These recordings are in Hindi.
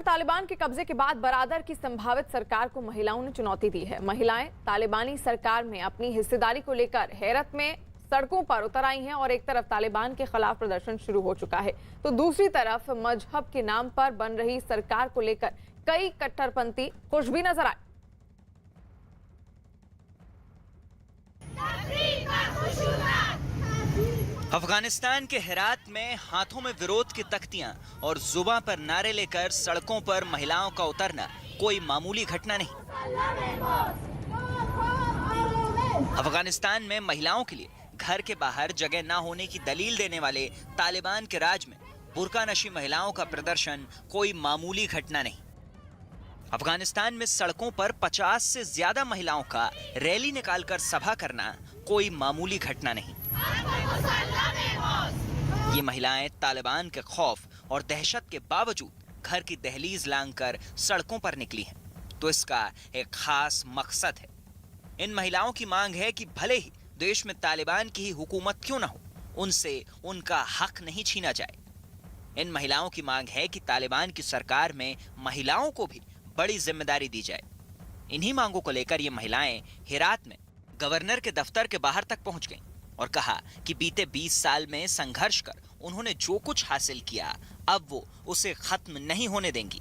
तालिबान के कब्जे के बाद बरादर की संभावित सरकार को महिलाओं ने चुनौती दी है। महिलाएं तालिबानी सरकार में अपनी हिस्सेदारी को लेकर हैरत में सड़कों पर उतर आई हैं और एक तरफ तालिबान के खिलाफ प्रदर्शन शुरू हो चुका है, तो दूसरी तरफ मजहब के नाम पर बन रही सरकार को लेकर कई कट्टरपंथी खुश भी नजर आए। अफगानिस्तान के हेरात में हाथों में विरोध की तख्तियां और जुबां पर नारे लेकर सड़कों पर महिलाओं का उतरना कोई मामूली घटना नहीं। अफगानिस्तान में महिलाओं के लिए घर के बाहर जगह न होने की दलील देने वाले तालिबान के राज में बुर्का नशी महिलाओं का प्रदर्शन कोई मामूली घटना नहीं। अफगानिस्तान में सड़कों पर 50 से ज्यादा महिलाओं का रैली निकालकर सभा करना कोई मामूली घटना नहीं। ये महिलाएं तालिबान के खौफ और दहशत के बावजूद घर की दहलीज लांघकर सड़कों पर निकली हैं, तो इसका एक खास मकसद है। इन महिलाओं की मांग है कि भले ही देश में तालिबान की ही हुकूमत क्यों ना हो, उनसे उनका हक नहीं छीना जाए। इन महिलाओं की मांग है कि तालिबान की सरकार में महिलाओं को भी बड़ी जिम्मेदारी दी जाए। इन्हीं मांगों को लेकर ये महिलाएं हेरात में गवर्नर के दफ्तर के बाहर तक पहुंच गईं और कहा कि बीते 20 साल में संघर्ष कर उन्होंने जो कुछ हासिल किया, अब वो उसे खत्म नहीं होने देंगी।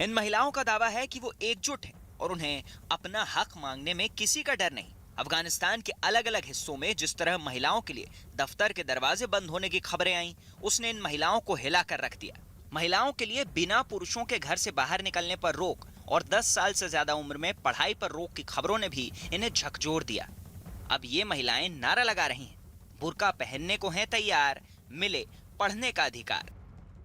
इन महिलाओं का दावा है कि वो एकजुट हैं और उन्हें अपना हक मांगने में किसी का डर नहीं। अफगानिस्तान के अलग अलग हिस्सों में जिस तरह महिलाओं के लिए दफ्तर के दरवाजे बंद होने की खबरें आईं, उसने इन महिलाओं को हिला कर रख दिया। महिलाओं के लिए बिना पुरुषों के घर से बाहर निकलने पर रोक और 10 साल से ज्यादा उम्र में पढ़ाई पर रोक की खबरों ने भी इन्हें झकझोर दिया। अब ये महिलाएं नारा लगा रही हैं, बुर्का पहनने को हैं तैयार, मिले पढ़ने का अधिकार।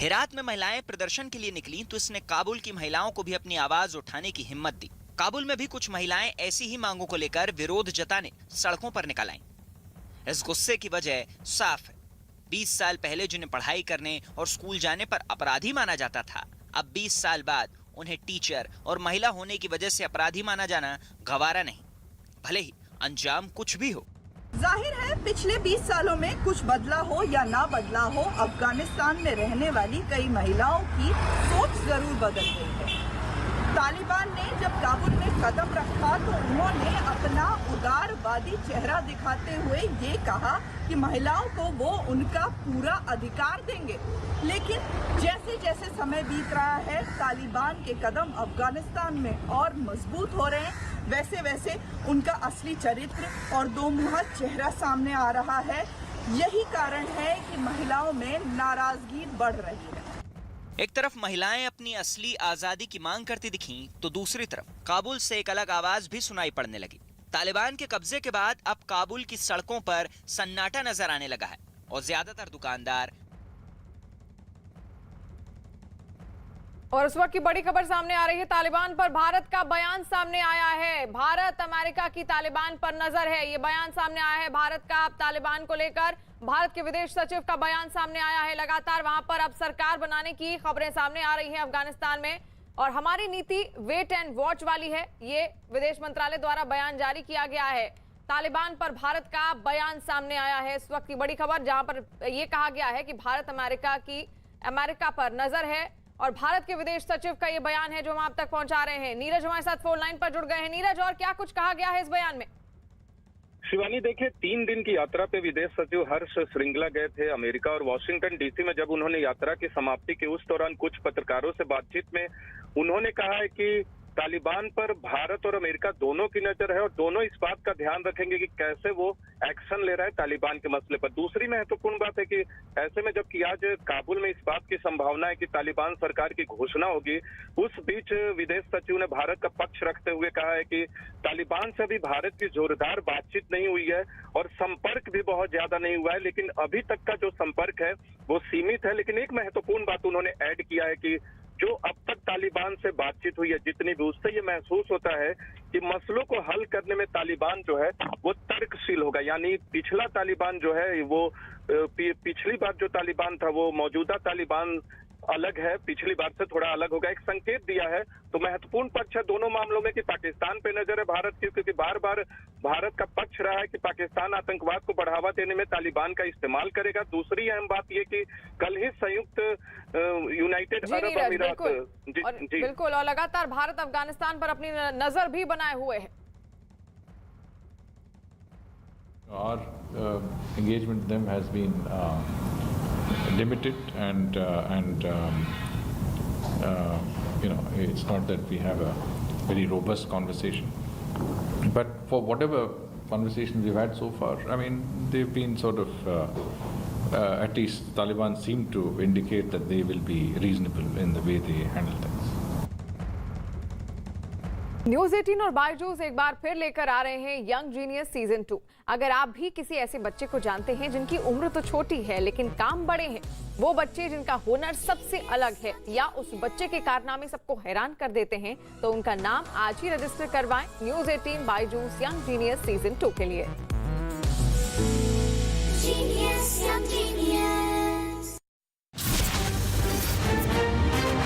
हेरात में महिलाएं प्रदर्शन के लिए निकली तो इसने काबुल की महिलाओं को भी अपनी आवाज उठाने की हिम्मत दी। काबुल में भी कुछ महिलाएं ऐसी ही मांगों को लेकर विरोध जताने सड़कों पर निकल आईं। इस गुस्से की वजह साफ है। 20 साल पहले जिन्हें पढ़ाई करने और स्कूल जाने पर अपराधी माना जाता था, अब 20 साल बाद उन्हें टीचर और महिला होने की वजह से अपराधी माना जाना गवारा नहीं, भले ही अंजाम कुछ भी हो। जाहिर है पिछले 20 सालों में कुछ बदला हो या ना बदला हो, अफगानिस्तान में रहने वाली कई महिलाओं की सोच जरूर बदल गई है। तालिबान ने जब काबुल में कदम रखा तो उन्होंने अपना उदारवादी चेहरा दिखाते हुए ये कहा कि महिलाओं को वो उनका पूरा अधिकार देंगे। लेकिन जैसे जैसे समय बीत रहा है, तालिबान के कदम अफगानिस्तान में और मजबूत हो रहे हैं, वैसे वैसे उनका असली चरित्र और दोमुहा चेहरा सामने आ रहा है। यही कारण है कि महिलाओं में नाराजगी बढ़ रही है। एक तरफ महिलाएं अपनी असली आजादी की मांग करती दिखीं, तो दूसरी तरफ काबुल से एक अलग आवाज भी सुनाई पड़ने लगी। तालिबान के कब्जे के बाद अब काबुल की सड़कों पर सन्नाटा नजर आने लगा है और ज्यादातर दुकानदार। और इस वक्त की बड़ी खबर सामने आ रही है, तालिबान पर भारत का बयान सामने आया है। भारत अमेरिका की तालिबान पर नजर है, ये बयान सामने आया है भारत का। अब तालिबान को लेकर भारत के विदेश सचिव का बयान सामने आया है। लगातार वहां पर अब सरकार बनाने की खबरें सामने आ रही हैं अफगानिस्तान में, और हमारी नीति वेट एंड वॉच वाली है, ये विदेश मंत्रालय द्वारा बयान जारी किया गया है। तालिबान पर भारत का बयान सामने आया है, इस वक्त की बड़ी खबर, जहां पर यह कहा गया है कि भारत अमेरिका पर नजर है, और भारत के विदेश सचिव का ये बयान है जो हम आप तक पहुंचा रहे हैं। नीरज हमारे साथ फोन लाइन पर जुड़ गए हैं। नीरज, और क्या कुछ कहा गया है इस बयान में? शिवानी, देखिए 3 दिन की यात्रा पे विदेश सचिव हर्ष श्रृंगला गए थे अमेरिका और वॉशिंगटन डीसी में। जब उन्होंने यात्रा की समाप्ति की उस दौरान कुछ पत्रकारों से बातचीत में उन्होंने कहा है कि तालिबान पर भारत और अमेरिका दोनों की नजर है और दोनों इस बात का ध्यान रखेंगे कि कैसे वो एक्शन ले रहा है तालिबान के मसले पर। दूसरी महत्वपूर्ण बात है कि ऐसे में जबकि आज काबुल में इस बात की संभावना है कि तालिबान सरकार की घोषणा होगी, उस बीच विदेश सचिव ने भारत का पक्ष रखते हुए कहा है कि तालिबान से अभी भारत की जोरदार बातचीत नहीं हुई है और संपर्क भी बहुत ज्यादा नहीं हुआ है, लेकिन अभी तक का जो संपर्क है वो सीमित है। लेकिन एक महत्वपूर्ण बात उन्होंने ऐड किया है कि जो अब तक तालिबान से बातचीत हुई है जितनी भी, उससे ये महसूस होता है कि मसलों को हल करने में तालिबान जो है वो तर्कशील होगा। यानी पिछला तालिबान जो है वो पिछली बार जो तालिबान था वो मौजूदा तालिबान अलग है, पिछली बार से थोड़ा अलग होगा, एक संकेत दिया है। तो महत्वपूर्ण पक्ष है दोनों मामलों में कि पाकिस्तान पे नजर है भारत की, क्योंकि बार बार भारत का पक्ष रहा है कि पाकिस्तान आतंकवाद को बढ़ावा देने में तालिबान का इस्तेमाल करेगा। दूसरी अहम बात ये कि कल ही संयुक्त यूनाइटेड अरब अमीरात बिल्कुल और लगातार भारत अफगानिस्तान पर अपनी नजर भी बनाए हुए है। Our engagement with them has been limited, and you know, it's not that we have a very robust conversation. But for whatever conversations we've had so far, I mean, they've been sort of, at least Taliban seem to indicate that they will be reasonable in the way they handle things. News 18 और बायजूस एक बार फिर लेकर आ रहे हैं यंग जीनियस सीजन 2। अगर आप भी किसी ऐसे बच्चे को जानते हैं जिनकी उम्र तो छोटी है लेकिन काम बड़े हैं, वो बच्चे जिनका हुनर सबसे अलग है या उस बच्चे के कारनामे सबको हैरान कर देते हैं, तो उनका नाम आज ही रजिस्टर करवाएं news 18 Byju's young genius season 2 के लिए। Genius, young genius.